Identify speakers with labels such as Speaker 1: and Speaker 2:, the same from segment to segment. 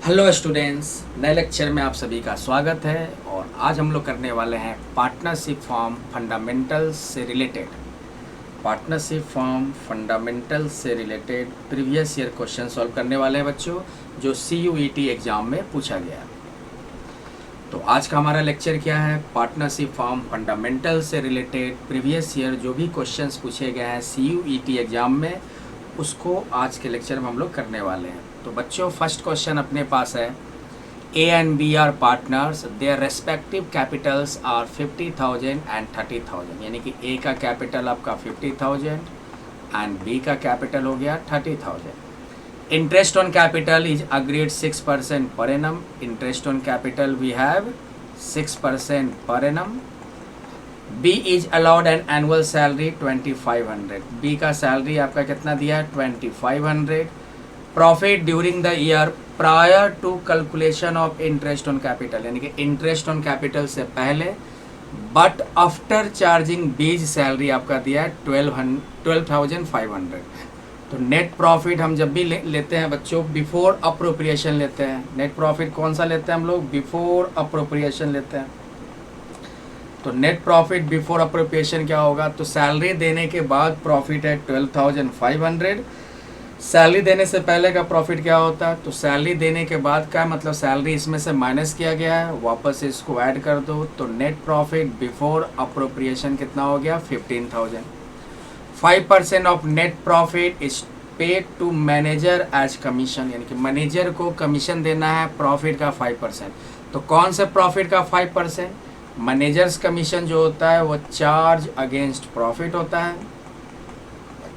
Speaker 1: Hello students, नए lecture में आप सभी का स्वागत है। और आज हम लोग करने वाले हैं पार्टनरशिप फॉर्म फंडामेंटल्स से related previous year question solve करने वाले हैं बच्चों, जो CUET एग्ज़ाम में पूछा गया है। तो आज का हमारा लेक्चर क्या है? पार्टनरशिप फॉर्म फंडामेंटल्स से रिलेटेड प्रीवियस ईयर जो भी क्वेश्चंस पूछे गए हैं CUET एग्ज़ाम में, उसको आज के लेक्चर में हम लोग करने वाले हैं। तो बच्चों, फर्स्ट क्वेश्चन अपने पास है, A and B are partners, their respective capitals are 50,000 and 30,000। यानी कि A का कैपिटल आपका 50,000 एंड B का कैपिटल हो गया 30,000। Interest on capital is agreed 6% per annum. Interest on capital we have 6% per annum. B is allowed an annual salary 2500। B का salary आपका कितना दिया है? 2500। Profit during the year prior to calculation of interest on capital, यानी कि interest on capital से पहले but after charging B's salary आपका दिया है 12,500। तो नेट प्रॉफिट हम जब भी लेते हैं बच्चों, बिफोर अप्रोप्रिएशन लेते हैं। नेट प्रॉफिट कौन सा लेते हैं हम लोग? बिफोर अप्रोप्रिएशन लेते हैं। तो नेट प्रॉफिट बिफोर अप्रोप्रिएशन क्या होगा? तो सैलरी देने के बाद प्रॉफिट है 12,500। सैलरी देने से पहले का प्रॉफिट क्या होता है? तो सैलरी देने के बाद का मतलब सैलरी इसमें से माइनस किया गया है, वापस से इसको ऐड कर दो। तो नेट प्रॉफिट बिफोर अप्रोप्रिएशन कितना हो गया? 15,000। 5% of net profit is paid to manager as commission, यानी कि मैनेजर को कमीशन देना है प्रॉफिट का 5%। तो कौन से प्रॉफिट का 5%? मैनेजर्स कमीशन जो होता है वो चार्ज अगेंस्ट प्रॉफिट होता है।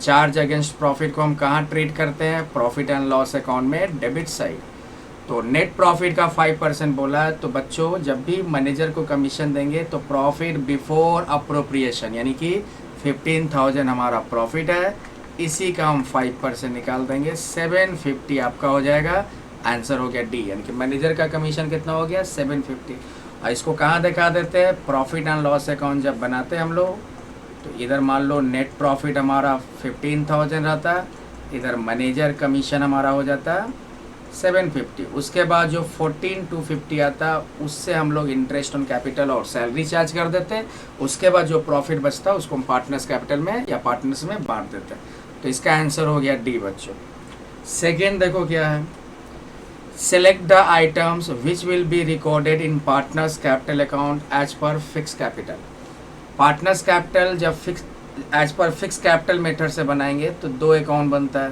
Speaker 1: चार्ज अगेंस्ट प्रॉफिट को हम कहाँ ट्रीट करते हैं? प्रॉफिट एंड लॉस अकाउंट में, डेबिट साइड। तो नेट प्रॉफिट का 5% बोला है। तो बच्चों, जब भी मैनेजर को कमीशन देंगे तो प्रॉफिट बिफोर अप्रोप्रिएशन, यानी कि 15,000 हमारा प्रॉफिट है, इसी का हम 5% निकाल देंगे। 750 आपका हो जाएगा। आंसर हो गया डी, यानी कि मैनेजर का कमीशन कितना हो गया? 750। और इसको कहाँ दिखा देते हैं? प्रॉफिट एंड लॉस अकाउंट जब बनाते हैं हम लोग, तो इधर मान लो नेट प्रॉफिट हमारा 15,000 रहता है, इधर मैनेजर कमीशन हमारा हो जाता है 750। उसके बाद जो 14,250 आता है, उससे हम लोग इंटरेस्ट ऑन कैपिटल और सैलरी चार्ज कर देते हैं। उसके बाद जो प्रॉफिट बचता है उसको हम पार्टनर्स कैपिटल में या पार्टनर्स में बांट देते हैं। तो इसका आंसर हो गया डी बच्चों। सेकेंड देखो क्या है, select the items which will be recorded in partners capital account as per fix capital. Partners capital जब fix as per fix capital method से बनाएंगे तो दो अकाउंट बनता है,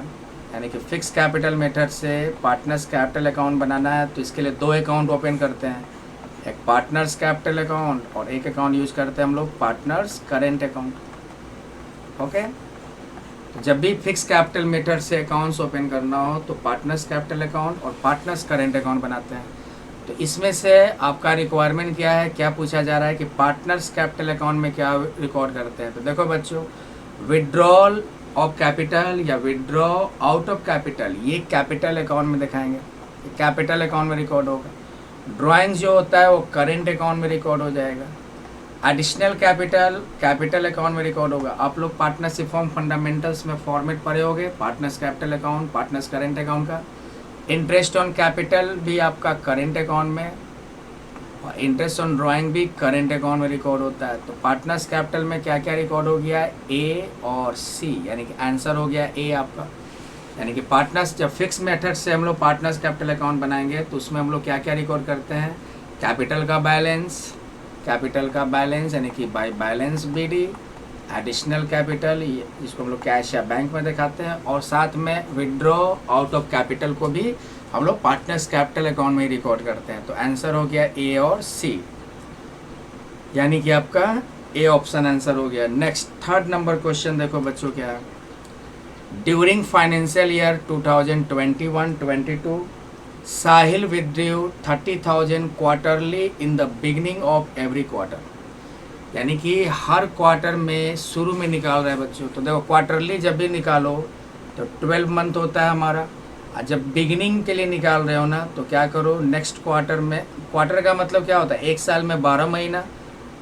Speaker 1: यानी कि फिक्स कैपिटल मेथड से पार्टनर्स कैपिटल अकाउंट बनाना है तो इसके लिए दो अकाउंट ओपन करते हैं, एक पार्टनर्स कैपिटल अकाउंट और एक अकाउंट यूज करते हैं हम लोग पार्टनर्स करेंट अकाउंट। ओके, तो जब भी फिक्स कैपिटल मेथड से अकाउंट्स ओपन करना हो तो पार्टनर्स कैपिटल अकाउंट और पार्टनर्स करेंट अकाउंट बनाते हैं। तो इसमें से आपका रिक्वायरमेंट क्या है, क्या पूछा जा रहा है कि पार्टनर्स कैपिटल अकाउंट में क्या रिकॉर्ड करते हैं। तो देखो बच्चों, विड्रॉल ऑफ कैपिटल या विड्रॉ आउट ऑफ कैपिटल, ये कैपिटल अकाउंट में दिखाएंगे, कैपिटल अकाउंट में रिकॉर्ड होगा। ड्राइंग जो होता है वो करेंट अकाउंट में रिकॉर्ड हो जाएगा। एडिशनल कैपिटल कैपिटल अकाउंट में रिकॉर्ड होगा। आप लोग पार्टनरशिप फॉर्म फंडामेंटल्स में फॉर्मेट पढ़े होगे, partners capital account, partners current account का। इंटरेस्ट ऑन कैपिटल भी आपका करेंट अकाउंट में, और इंटरेस्ट ऑन ड्राइंग भी करेंट अकाउंट में रिकॉर्ड होता है। तो पार्टनर्स कैपिटल में क्या क्या रिकॉर्ड हो गया? ए और सी, यानी कि आंसर हो गया ए आपका। यानी कि पार्टनर्स जब फिक्स मेथड से हम लोग पार्टनर्स कैपिटल अकाउंट बनाएंगे तो उसमें हम लोग क्या क्या रिकॉर्ड करते हैं? कैपिटल का बैलेंस यानी कि by balance BD, additional capital जिसको हम लोग कैश या बैंक में दिखाते हैं, और साथ में विड्रॉ आउट ऑफ कैपिटल को भी हम लोग पार्टनर्स कैपिटल अकाउंट में ही रिकॉर्ड करते हैं। तो आंसर हो गया ए और सी, यानी कि आपका ए ऑप्शन आंसर हो गया। नेक्स्ट थर्ड नंबर क्वेश्चन देखो बच्चों क्या है, during financial year 2021-22 Sahil withdrew 30,000 quarterly in the beginning of every quarter, यानी कि हर क्वार्टर में शुरू में निकाल रहे हैं बच्चों। तो देखो, क्वार्टरली जब भी निकालो तो 12 मंथ होता है हमारा। जब बिगिनिंग के लिए निकाल रहे हो ना तो क्या करो, नेक्स्ट क्वार्टर में, क्वार्टर का मतलब क्या होता है? एक साल में 12 महीना,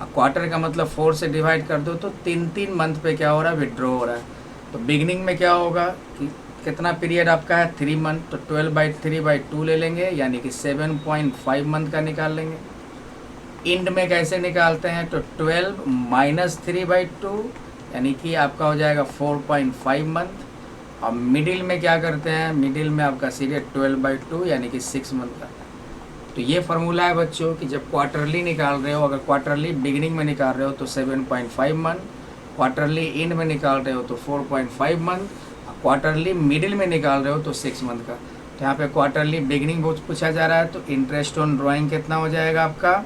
Speaker 1: क्वार्टर का मतलब 4 से डिवाइड कर दो तो 3-3 मंथ पे क्या हो रहा है? विड्रॉ हो रहा है। तो बिगिनिंग में क्या होगा कि कितना पीरियड आपका है 3 मंथ, तो 12/3/2 ले लेंगे, यानी कि 7.5 मंथ का निकाल लेंगे। इंड में कैसे निकालते हैं, तो 12 - 3/2 यानी कि आपका हो जाएगा 4.5 मंथ। और मिडिल में क्या करते हैं, मिडिल में आपका सीधे 12/2 यानी कि 6 मंथ का। तो ये फार्मूला है बच्चों कि जब क्वार्टरली निकाल रहे हो, अगर क्वार्टरली बिगिनिंग में निकाल रहे हो तो 7.5 मंथ, क्वार्टरली एंड में निकाल रहे हो तो 4.5 मंथ, क्वार्टरली मिडिल में निकाल रहे हो तो 6 मंथ का। तो यहाँ पे क्वार्टरली बिगिनिंग पूछा जा रहा है, तो इंटरेस्ट ऑन ड्राइंग कितना हो जाएगा आपका,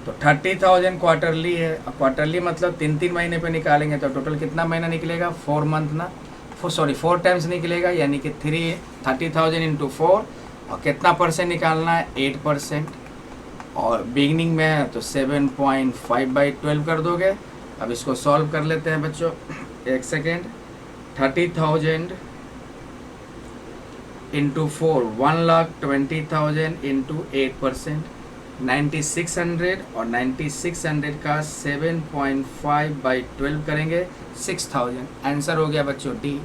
Speaker 1: तो 30,000 क्वार्टरली है। क्वार्टरली मतलब 3 महीने पे निकालेंगे तो टोटल कितना महीना निकलेगा, 4 मंथ ना, 4 टाइम्स निकलेगा, यानी कि 30,000 इंटू 4, और कितना परसेंट निकालना है, 8%। और बिगनिंग में है तो 7.5/12 कर दोगे। अब इसको सॉल्व कर लेते हैं बच्चों, एक सेकेंड। 30,000 इंटू 4 1,20,000 इंटू 8%, 9600, और 9600 का 7.5/12 करेंगे 6000। आंसर हो गया बच्चों डी।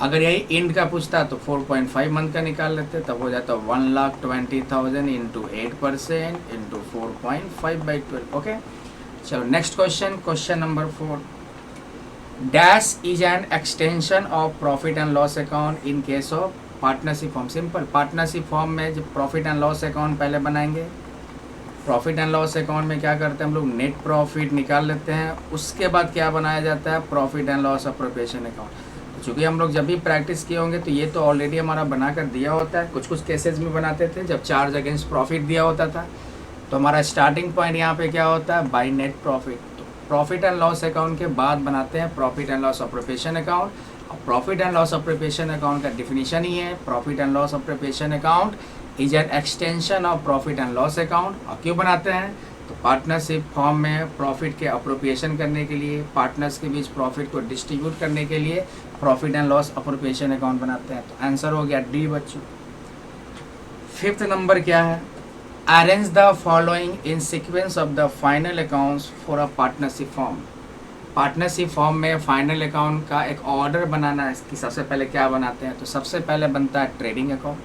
Speaker 1: अगर यही इंड का पूछता तो 4.5 मंथ का निकाल लेते, तब हो जाता 1,20,000 इंटू 8% इंटू 4.5/12। ओके, चलो next question, question number 4। Dash is an extension of profit and loss account in case of partnership form. Simple, partnership firm में जब प्रॉफिट एंड लॉस अकाउंट पहले बनाएंगे, प्रॉफिट एंड लॉस अकाउंट में क्या करते हैं हम लोग, नेट प्रॉफिट निकाल लेते हैं। उसके बाद क्या बनाया जाता है, profit and loss appropriation account. चूँकि हम लोग जब भी प्रैक्टिस किए होंगे तो ये तो ऑलरेडी हमारा बना कर दिया होता है। कुछ कुछ केसेस में बनाते थे जब चार्ज अगेंस्ट प्रॉफिट दिया होता था, तो हमारा स्टार्टिंग पॉइंट यहाँ पे क्या होता है, बाय नेट प्रॉफिट। तो प्रॉफिट एंड लॉस अकाउंट के बाद बनाते हैं profit and loss appropriation account. और profit and loss appropriation account का डिफिनीशन ही है, profit and loss appropriation account is an extension of profit and loss account. और क्यों बनाते हैं, तो पार्टनरशिप फॉर्म में प्रॉफिट के अप्रोप्रिएशन करने के लिए, पार्टनर्स के बीच प्रॉफिट को डिस्ट्रीब्यूट करने के लिए profit and loss appropriation account बनाते हैं। तो आंसर हो गया डी बच्चों। 5th नंबर क्या है, arrange the following in sequence of the final accounts for a partnership form. Partnership firm में फाइनल अकाउंट का एक ऑर्डर बनाना है कि सबसे पहले क्या बनाते हैं। तो सबसे पहले बनता है ट्रेडिंग अकाउंट,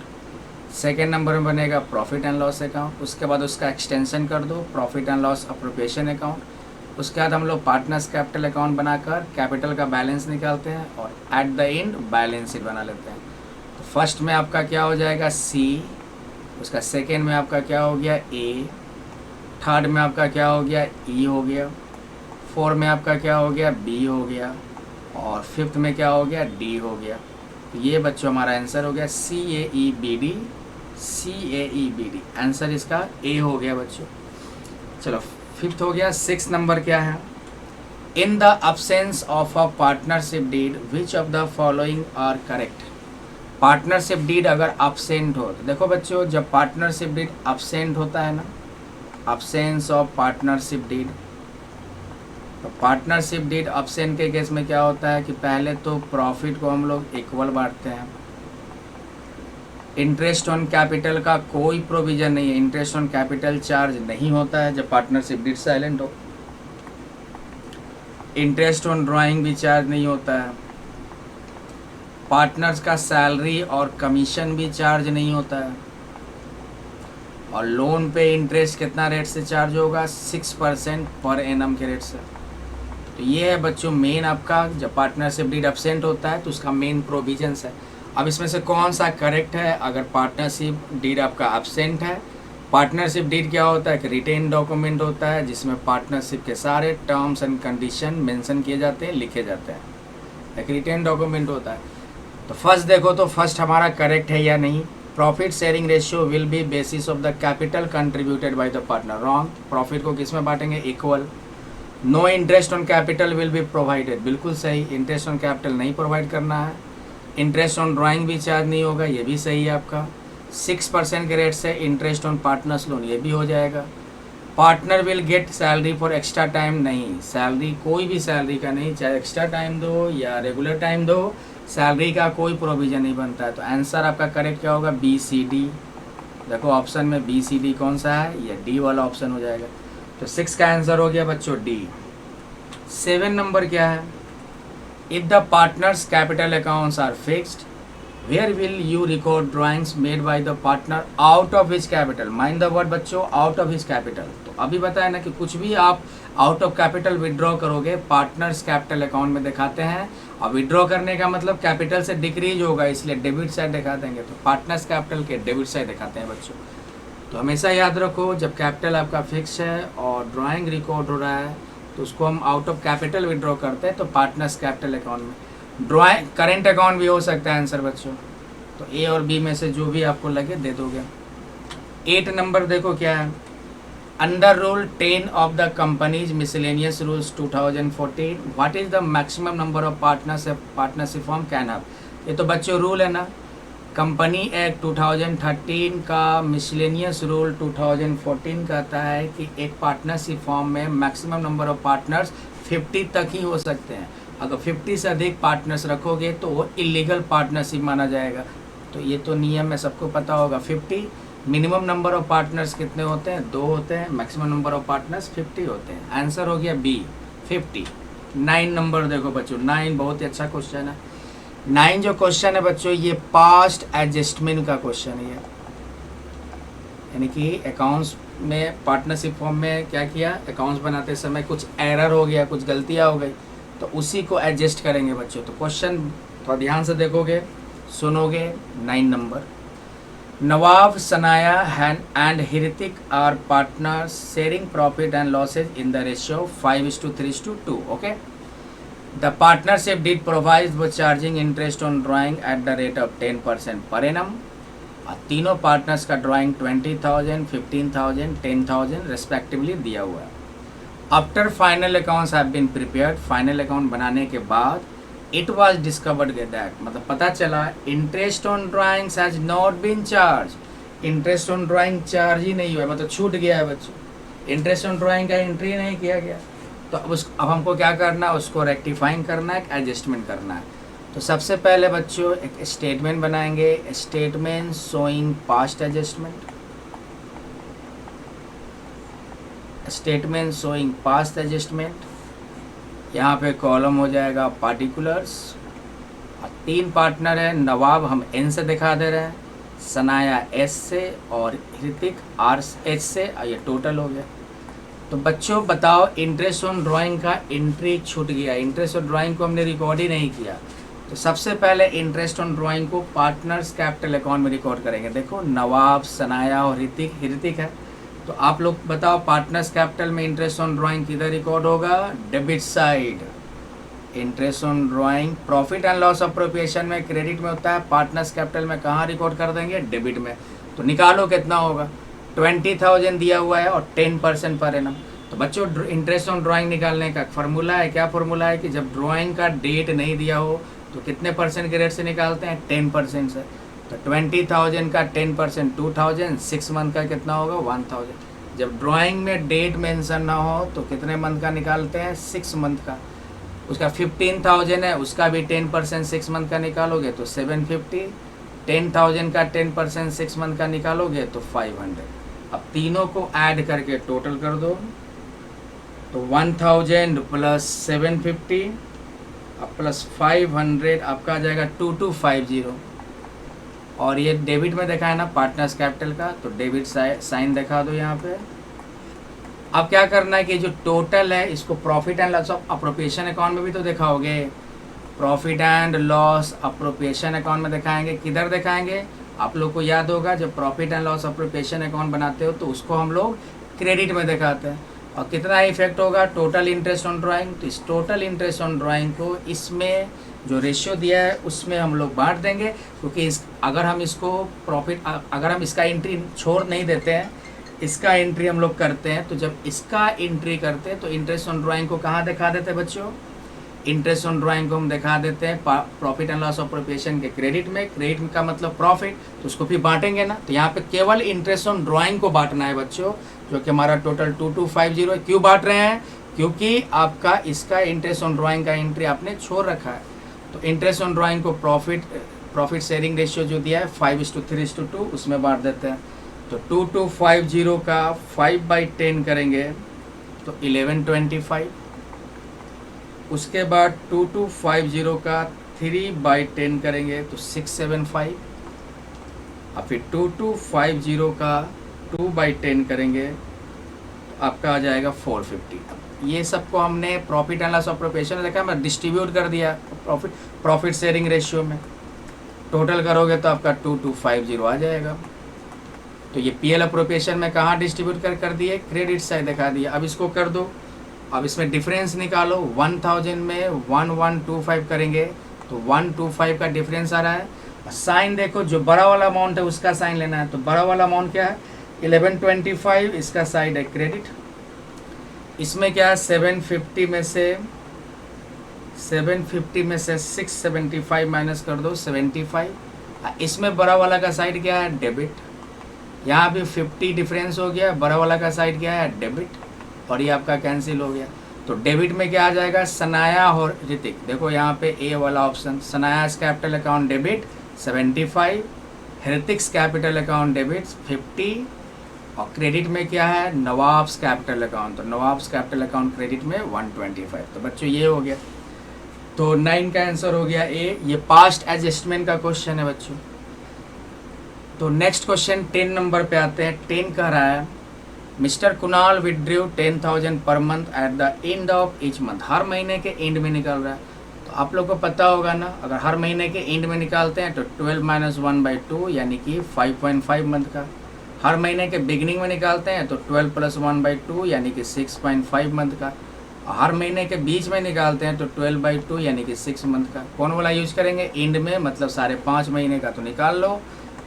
Speaker 1: सेकेंड नंबर में बनेगा प्रॉफिट एंड लॉस अकाउंट, उसके बाद उसका एक्सटेंशन कर दो profit and loss appropriation account. उसके बाद हम लोग पार्टनर्स कैपिटल अकाउंट बनाकर कैपिटल का बैलेंस निकालते हैं और eight the and balance sheet बना लेते हैं। तो फर्स्ट में आपका क्या हो जाएगा सी, उसका सेकेंड में आपका क्या हो गया ए, थर्ड में आपका क्या हो गया ई हो गया, 4 में आपका क्या हो गया बी हो गया, और 5th में क्या हो गया डी हो गया। तो ये बच्चों हमारा आंसर हो गया CAEBD, CAEBD। आंसर इसका ए हो गया बच्चों। चलो 5th हो गया। 6th नंबर क्या है, in the absence of a partnership deed which of the following are correct. Partnership deed अगर अब्सेंट हो, तो देखो बच्चों जब पार्टनरशिप डीड अब्सेंट होता है ना, अब्सेंस ऑफ पार्टनरशिप डीड, तो पार्टनरशिप डीड अब्सेंट के केस में क्या होता है कि पहले तो प्रॉफिट को हम लोग इक्वल बांटते हैं। इंटरेस्ट ऑन कैपिटल का कोई प्रोविजन नहीं है, इंटरेस्ट ऑन कैपिटल चार्ज नहीं होता है जब पार्टनरशिप डीड साइलेंट हो। इंटरेस्ट ऑन ड्राइंग भी चार्ज नहीं होता है। पार्टनर्स का सैलरी और कमीशन भी चार्ज नहीं होता है। और लोन पे इंटरेस्ट कितना रेट से चार्ज होगा, 6% पर एनम के रेट से। तो ये है बच्चों मेन आपका जब पार्टनरशिप डीड एब्सेंट होता है तो उसका मेन प्रोविजंस है। अब इसमें से कौन सा करेक्ट है, अगर पार्टनरशिप डीड आपका एब्सेंट है। पार्टनरशिप डीड क्या होता है कि रिटेन डॉक्यूमेंट होता है जिसमें पार्टनरशिप के सारे टर्म्स एंड कंडीशन मेंशन किए जाते हैं, लिखे जाते हैं, एक रिटेन डॉक्यूमेंट होता है। तो फर्स्ट देखो तो फर्स्ट हमारा करेक्ट है या नहीं, profit sharing ratio will be basis of the capital contributed by the partner. Wrong, profit को किस में बांटेंगे, equal. No interest on capital will be provided, बिल्कुल सही, इंटरेस्ट ऑन कैपिटल नहीं प्रोवाइड करना है। इंटरेस्ट ऑन ड्राइंग भी चार्ज नहीं होगा, ये भी सही है आपका। 6% के रेट से इंटरेस्ट ऑन पार्टनर्स लोन, ये भी हो जाएगा। Partner will get salary for extra time, नहीं, सैलरी कोई भी सैलरी का नहीं, चाहे एक्स्ट्रा टाइम दो या रेगुलर टाइम दो, सैलरी का कोई प्रोविज़न नहीं बनता है। तो आंसर आपका करेक्ट क्या होगा, BCD। देखो ऑप्शन में BCD कौन सा है, ये डी वाला ऑप्शन हो जाएगा। तो 6 का आंसर हो गया बच्चों डी। 7 नंबर क्या है, if the partners capital accounts are fixed, where will you record drawings made by the partner out of his capital. Mind the word बच्चों, आउट ऑफ हिज कैपिटल। तो अभी बताया ना कि कुछ भी आप आउट ऑफ कैपिटल विड्रॉ करोगे पार्टनर्स कैपिटल अकाउंट में दिखाते हैं, और विड्रॉ करने का मतलब कैपिटल से डिक्रीज होगा, इसलिए डेबिट साइड दिखा देंगे। तो पार्टनर्स कैपिटल के डेबिट साइड दिखाते हैं बच्चों। तो हमेशा याद रखो, जब कैपिटल आपका फिक्स है और ड्राइंग रिकॉर्ड हो रहा है तो उसको हम आउट ऑफ कैपिटल विड्रॉ करते हैं, तो पार्टनर्स कैपिटल अकाउंट में। ड्राइंग करेंट अकाउंट भी हो सकता है आंसर बच्चों। तो ए और बी में से जो भी आपको लगे दे दोगे। 8 नंबर देखो क्या है, under rule 10 of the companies miscellaneous rules 2014 what is the maximum number of partnership form can have. ये तो बच्चों रूल है ना, कंपनी एक्ट 2013 का मिसलेनियस रूल 2014 कहता है कि एक पार्टनरशिप फॉर्म में मैक्सिमम नंबर ऑफ पार्टनर्स 50 तक ही हो सकते हैं। अगर 50 से अधिक पार्टनर्स रखोगे तो वो इलीगल पार्टनरशिप माना जाएगा। तो ये तो नियम है, सबको पता होगा। 50 मिनिमम नंबर ऑफ पार्टनर्स कितने होते हैं, 2 होते हैं। मैक्सिमम नंबर ऑफ पार्टनर्स 50 होते हैं। आंसर हो गया बी 50। 9 नंबर देखो बच्चों, 9 बहुत ही अच्छा क्वेश्चन है। 9 जो क्वेश्चन है बच्चों, ये पास्ट एडजस्टमेंट का क्वेश्चन है। यानी कि अकाउंट्स में पार्टनरशिप फॉर्म में क्या किया, अकाउंट्स बनाते समय कुछ एरर हो गया, कुछ गलतियाँ हो गई, तो उसी को एडजस्ट करेंगे बच्चों। तो क्वेश्चन थोड़ा ध्यान से देखोगे, सुनोगे। 9 number, Nawab, Sanaya and Hrithik are partners sharing profit and losses in the ratio 5:3:2। Okay, the partnership did provide for charging interest on drawing at the rate of 10% per annum. तीनों पार्टनर्स का ड्राइंग 20,000, 15,000, 10,000 रेस्पेक्टिवली दिया हुआ है। After final accounts have been prepared, final account बनाने के बाद it was discovered that, मतलब पता चला interest on drawings has not been charge. Interest on drawing charge ही नहीं हुआ, मतलब छूट गया है बच्चों, इंटरेस्ट ऑन ड्राइंग का एंट्री नहीं किया गया। तो अब हमको क्या करना है, उसको रेक्टिफाइंग करना है, एडजस्टमेंट करना है। तो सबसे पहले बच्चों एक स्टेटमेंट बनाएंगे, statement showing past adjustment, statement showing past adjustment. यहाँ पे कॉलम हो जाएगा पार्टिकुलर्स। 3 पार्टनर है, नवाब हम एन से दिखा दे रहे हैं, सनाया एस से और ऋतिक आर एच से, ये टोटल हो गया। तो बच्चों बताओ, इंटरेस्ट ऑन ड्राइंग का एंट्री छूट गया, इंटरेस्ट ऑन ड्राइंग को हमने रिकॉर्ड ही नहीं किया। तो सबसे पहले इंटरेस्ट ऑन ड्राइंग को पार्टनर्स कैपिटल अकाउंट में रिकॉर्ड करेंगे। देखो नवाब, सनाया और ऋतिक है। तो आप लोग बताओ, पार्टनर्स कैपिटल में इंटरेस्ट ऑन ड्राइंग किधर रिकॉर्ड होगा, debit side. Interest on drawing profit and loss appropriation में क्रेडिट में होता है, पार्टनर्स कैपिटल में कहाँ रिकॉर्ड कर देंगे, डेबिट में। तो निकालो कितना होगा, 20,000 दिया हुआ है और 10% पर एनम। तो बच्चों इंटरेस्ट ऑन ड्राइंग निकालने का फॉर्मूला है, क्या फॉर्मूला है कि जब ड्राइंग का डेट नहीं दिया हो तो कितने परसेंट के रेट से निकालते हैं, 10% से। तो 20,000 का 10% 2,000, 6 मंथ का कितना होगा, 1,000। जब ड्राइंग में डेट मेंशन ना हो तो कितने मंथ का निकालते हैं, 6 मंथ का। उसका 15,000 है, उसका भी 10% 6 मंथ का निकालोगे तो 750। 10,000 का 10% 6 मंथ का निकालोगे तो 500। अब तीनों को ऐड करके टोटल कर दो, तो 1000 प्लस 750 अब प्लस 500 आपका आ जाएगा 2250। और ये डेबिट में देखा है ना पार्टनर्स कैपिटल का, तो डेबिट साइन दिखा दो यहाँ पे। अब क्या करना है कि जो टोटल है इसको profit and loss appropriation account में भी तो दिखाओगे, profit and loss appropriation account में दिखाएंगे। किधर दिखाएंगे, आप लोग को याद होगा जब profit and loss appropriation account बनाते हो तो उसको हम लोग क्रेडिट में दिखाते हैं। और कितना इफेक्ट होगा, टोटल इंटरेस्ट ऑन ड्राइंग। तो इस टोटल इंटरेस्ट ऑन ड्राइंग को इसमें जो रेशियो दिया है उसमें हम लोग बांट देंगे, क्योंकि अगर हम इसको प्रॉफिट, अगर हम इसका एंट्री छोड़ नहीं देते हैं, इसका एंट्री हम लोग करते हैं, तो जब इसका एंट्री करते हैं तो इंटरेस्ट ऑन ड्राइंग को कहाँ दिखा देते हैं बच्चों, इंटरेस्ट ऑन ड्राइंग को हम दिखा देते हैं प्रॉफिट एंड लॉस अप्रोप्रिएशन के क्रेडिट में। क्रेडिट का मतलब प्रॉफिट, तो उसको फिर बांटेंगे ना। तो यहाँ पे केवल इंटरेस्ट ऑन ड्राइंग को बांटना है बच्चों, जो कि हमारा टोटल 2250। क्यों बांट रहे हैं, क्योंकि आपका इसका इंटरेस्ट ऑन ड्राइंग का एंट्री आपने छोड़ रखा है। तो इंटरेस्ट ऑन ड्राइंग को प्रॉफिट शेयरिंग रेशियो जो दिया है 5:3:2 उसमें बांट देते हैं। तो 2250 का 5/10 करेंगे तो 1125। उसके बाद 2250 का 3/10 करेंगे तो 675, और फिर 2250 का 2/10 करेंगे तो आपका आ जाएगा 450। ये सबको हमने profit and loss of profession लिखा, मैं डिस्ट्रीब्यूट कर दिया प्रॉफिट शेयरिंग रेशियो में। टोटल करोगे तो आपका 2250 आ जाएगा। तो ये पीएल अप्रोप्रिएशन में कहाँ डिस्ट्रीब्यूट कर दिए, क्रेडिट साइड दिखा दिया। अब इसको कर दो, अब इसमें डिफरेंस निकालो। 1000 में 1125 करेंगे तो 125 का डिफरेंस आ रहा है। साइन देखो, जो बड़ा वाला अमाउंट है उसका साइन लेना है। तो बड़ा वाला अमाउंट क्या है 1125, इसका साइड है क्रेडिट। इसमें क्या है 750 में से 675 माइनस कर दो 75। इसमें बड़ा वाला का साइड क्या है डेबिट। यहाँ भी 50 डिफरेंस हो गया, बड़ा वाला का साइड क्या है डेबिट, और ये आपका कैंसिल हो गया। तो डेबिट में क्या आ जाएगा सनाया और ऋतिक। देखो यहाँ पे ए वाला option, Sanaya's capital account debit 75, Hrithik's capital account debit 50, और क्रेडिट में क्या है नवाब्स कैपिटल अकाउंट। तो नवाब्स कैपिटल अकाउंट क्रेडिट में 125। तो बच्चों ये हो गया, तो 9 का आंसर हो गया ए। ये पास्ट एडजस्टमेंट का क्वेश्चन है बच्चों। तो नेक्स्ट क्वेश्चन 10 नंबर पे आते हैं। 10 कह रहा है mister Kunal withdrew 10,000 per month at the end of each month. हर महीने के एंड में निकल रहा है। तो आप लोग को पता होगा ना, अगर हर महीने के एंड में निकालते हैं तो 12 - 1/2 यानी कि 5.5 मंथ का। हर महीने के बिगिनिंग में निकालते हैं तो 12 + 1/2 यानी कि 6.5 मंथ का। हर महीने के बीच में निकालते हैं तो 12/2 यानी कि 6 मंथ का। कौन वाला यूज करेंगे एंड में, मतलब सारे 5 महीने का। तो निकाल लो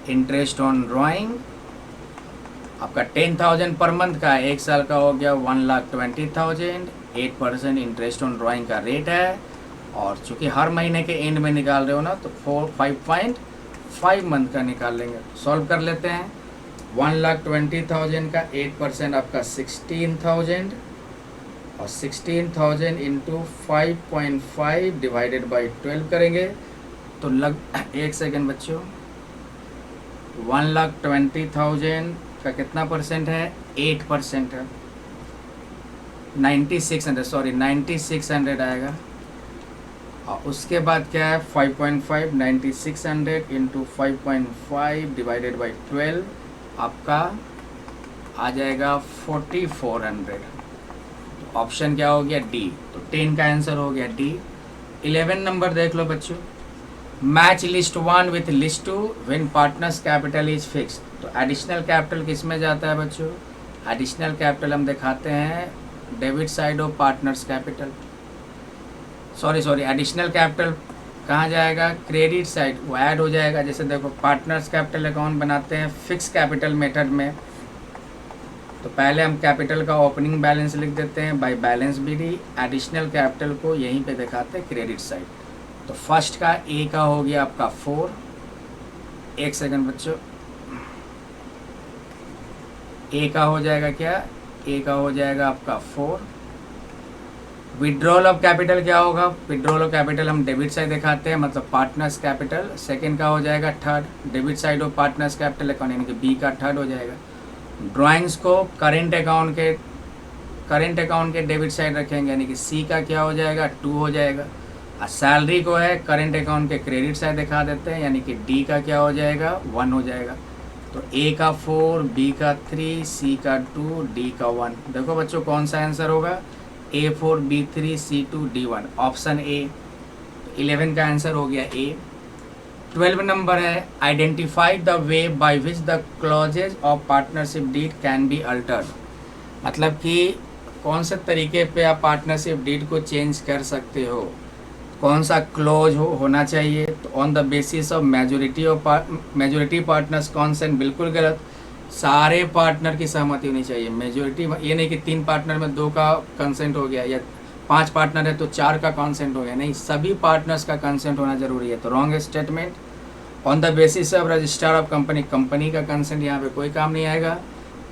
Speaker 1: इंटरेस्ट ऑन ड्राइंग आपका 10,000 पर मंथ का, एक साल का हो गया 1,20,000। 8% इंटरेस्ट ऑन ड्राइंग का रेट है, और चूंकि हर महीने के एंड में निकाल रहे हो ना तो 5.5 मंथ का निकाल लेंगे। सॉल्व कर लेते हैं। 1,20,000 का 8% आपका 16,000, और 16,000 इंटू 5.5 डिवाइडेड बाई 12 करेंगे तो एक सेकेंड बच्चों, 1,20,000 का कितना परसेंट है 8% है, 9600 आएगा। और उसके बाद क्या है 5.5 9600 इंटू 5.5 डिवाइडेड बाई 12 आपका आ जाएगा 4400। तो ऑप्शन क्या हो गया डी। तो 10 का आंसर हो गया डी। 11 नंबर देख लो बच्चों। Match list 1 with list 2 when partners capital is fixed. तो एडिशनल कैपिटल किस में जाता है बच्चों, एडिशनल कैपिटल हम दिखाते हैं debit side of partners capital. Sorry additional capital कहाँ जाएगा क्रेडिट साइड, वो ऐड हो जाएगा। जैसे देखो पार्टनर्स कैपिटल अकाउंट बनाते हैं फिक्स कैपिटल मेथड में, तो पहले हम कैपिटल का ओपनिंग बैलेंस लिख देते हैं by balance BD। Additional capital को यहीं पे दिखाते हैं क्रेडिट साइड। तो फर्स्ट का ए का हो गया आपका 4। एक सेकंड बच्चों, ए का हो जाएगा क्या, ए का हो जाएगा आपका 4। विड्रॉल ऑफ कैपिटल क्या होगा, विड्रॉल ऑफ कैपिटल हम डेबिट साइड दिखाते हैं, मतलब पार्टनर्स कैपिटल। सेकंड का हो जाएगा third, debit side of partners capital account यानी कि बी का थर्ड हो जाएगा। ड्राइंग्स को करेंट अकाउंट के डेबिट साइड रखेंगे यानी कि सी का क्या हो जाएगा 2 हो जाएगा। और सैलरी को है करेंट अकाउंट के क्रेडिट साइड दिखा देते हैं यानी कि डी का क्या हो जाएगा 1 हो जाएगा। तो ए का 4, बी का 3, सी का 2, डी का 1। देखो बच्चों कौन सा आंसर होगा A4 B3 C2 D1 option A. 11 का आंसर हो गया ए। 12 नंबर है identify the way by which the clauses of partnership deed can be altered. मतलब कि कौन से तरीके पे आप पार्टनरशिप डीड को चेंज कर सकते हो, कौन सा क्लॉज होना चाहिए। तो on the basis of majority partners consent, बिल्कुल गलत। सारे पार्टनर की सहमति होनी चाहिए। मेजोरिटी ये नहीं कि 3 पार्टनर में 2 का कंसेंट हो गया, या 5 पार्टनर है तो 4 का कंसेंट हो गया, नहीं, सभी पार्टनर्स का कंसेंट होना जरूरी है। तो wrong statement. On the basis of registrar of company का कंसेंट यहाँ पे कोई काम नहीं आएगा।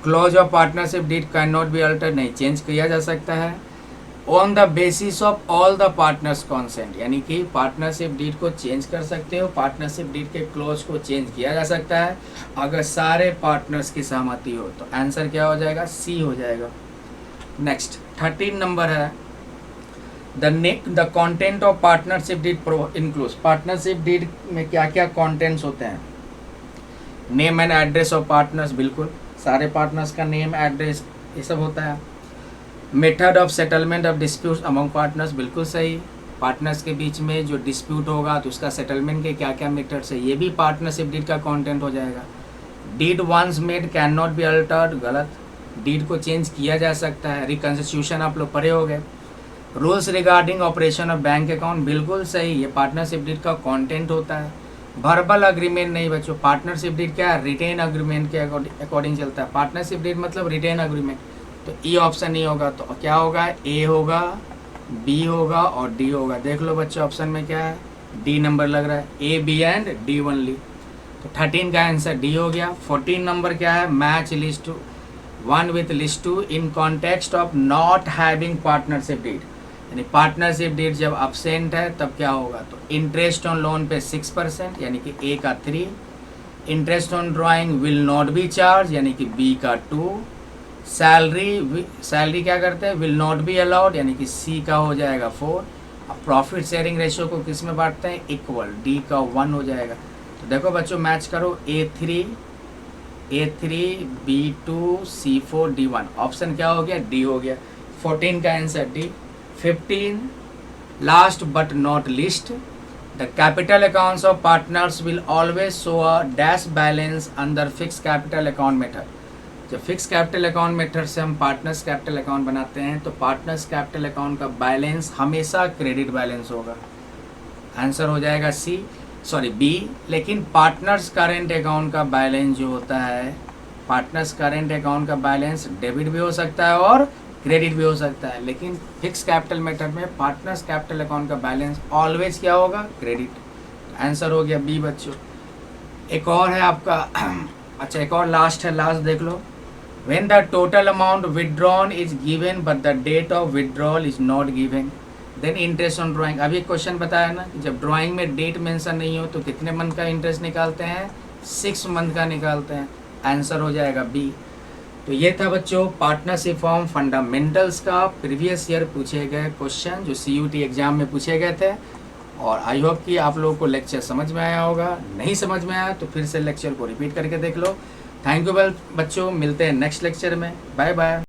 Speaker 1: Clause of partnership deed can not be alter, नहीं, चेंज किया जा सकता है। On the basis of all the partners consent, यानी कि पार्टनरशिप डीड को चेंज कर सकते हो, पार्टनरशिप डीड के क्लोज को चेंज किया जा सकता है अगर सारे पार्टनर्स की सहमति हो। तो आंसर क्या हो जाएगा सी हो जाएगा। नेक्स्ट 13 नंबर है the content of partnership deed includes, partnership deed में क्या क्या कंटेंट्स होते हैं? Name and address of partners, बिल्कुल सारे पार्टनर्स का नेम एड्रेस ये सब होता है। Method of settlement of disputes among partners, बिल्कुल सही, पार्टनर्स के बीच में जो डिस्प्यूट होगा तो उसका सेटलमेंट के क्या क्या मेथड्स है, ये भी पार्टनरशिप डीड का कंटेंट हो जाएगा। Deed once made can not be altered, गलत, डीड को चेंज किया जा सकता है। रिकंस्टिट्यूशन आप लोग पढ़े हो गए। Rules regarding operation of bank account, बिल्कुल सही, ये पार्टनरशिप डीड का कंटेंट होता है। वर्बल अग्रीमेंट नहीं बच्चों, पार्टनरशिप डीड क्या है? रिटेन अग्रीमेंट के अकॉर्डिंग चलता है। पार्टनरशिप डीड मतलब रिटेन अग्रीमेंट, तो ई ऑप्शन नहीं होगा, तो क्या होगा? ए होगा, बी होगा और डी होगा। देख लो बच्चों ऑप्शन में क्या है, डी नंबर लग रहा है, A B and D only, तो 13 का आंसर डी हो गया। 14 नंबर क्या है? Match list 1 with list 2 in context of not having partnership deed, यानी पार्टनरशिप डीड जब अब्सेंट है तब क्या होगा? तो इंटरेस्ट ऑन लोन पे 6%, यानी कि ए का 3, interest on drawing will not be charge, यानी कि बी का 2, सैलरी क्या करते हैं? विल नॉट बी अलाउड, यानी कि सी का हो जाएगा 4। अब प्रॉफिट शेयरिंग रेशियो को किस में बांटते हैं? इक्वल, डी का 1 हो जाएगा। तो देखो बच्चों मैच करो, A3 B2 C4 D1, option क्या हो गया? डी हो गया। 14 का answer D. 15 last but not list, the capital accounts of partners will always show a dash balance under fix capital account method. जब फिक्स कैपिटल अकाउंट मेथड से हम partners capital account बनाते हैं तो पार्टनर्स कैपिटल अकाउंट का balance हमेशा credit balance होगा, answer हो जाएगा बी। लेकिन पार्टनर्स करेंट अकाउंट का बैलेंस जो होता है, पार्टनर्स करेंट अकाउंट का बैलेंस डेबिट भी हो सकता है और क्रेडिट भी हो सकता है, लेकिन फिक्स कैपिटल मेथड में पार्टनर्स कैपिटल अकाउंट का बैलेंस ऑलवेज क्या होगा? क्रेडिट, आंसर हो गया बी बच्चों। एक और है आपका अच्छा एक और लास्ट है, लास्ट देख लो। When the total amount withdrawn is given but the date of withdrawal is not given, then interest on drawing. अभी एक क्वेश्चन बताया ना, जब ड्राइंग में डेट मेंशन नहीं हो तो कितने मंथ का इंटरेस्ट निकालते हैं? 6 मंथ का निकालते हैं, आंसर हो जाएगा बी। तो ये था बच्चों पार्टनरशिप फॉर्म फंडामेंटल्स का प्रीवियस ईयर पूछे गए क्वेश्चन जो CUT एग्जाम में पूछे गए थे। और आई होप कि आप लोगों को लेक्चर समझ में आया होगा, नहीं समझ में आया तो फिर से लेक्चर को रिपीट करके देख लो। थैंक यू बच्चों, मिलते हैं नेक्स्ट लेक्चर में, बाय बाय।